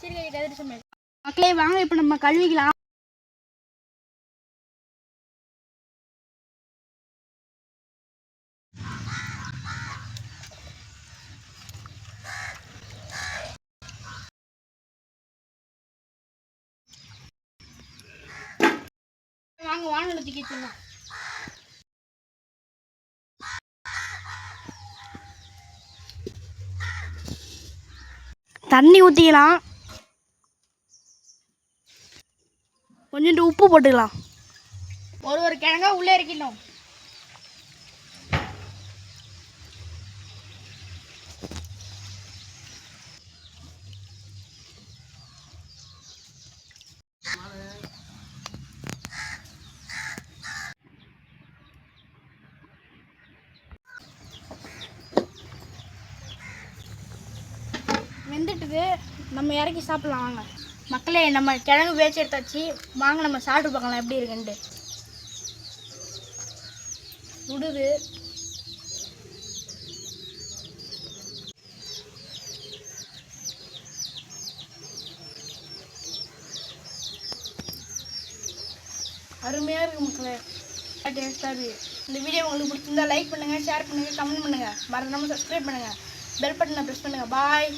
சீர்காழி கதிர் சமையல். மக்களே வாங்க இப்போ நம்ம கழுவிக்கலாம். வாங்க வானொலி தூக்கி வச்சிடலாம். தண்ணி ஊற்றிக்கலாம். கொஞ்சோண்டு உப்பு போட்டுக்கலாம். ஒரு கிழங்கா உள்ளே இறக்கிடணும். வெந்துட்டுது, நம்ம இறக்கி சாப்பிடலாம் வாங்க. மக்களே நம்ம கிழங்கு வேச்சு எடுத்தாச்சு. வாங்க நம்ம சாப்பிட்டு பார்க்கலாம் எப்படி இருக்குன்ட்டு. சுடுது. அருமையாக இருக்குது மக்களே, டேஸ்ட்டாக இருக்குது. இந்த வீடியோ உங்களுக்கு பிடிச்சிருந்தா லைக் பண்ணுங்கள், ஷேர் பண்ணுங்கள், கமெண்ட் பண்ணுங்கள், மறக்காம சப்ஸ்கிரைப் பண்ணுங்கள், பெல் பட்டனை ப்ரெஸ் பண்ணுங்கள். பாய்.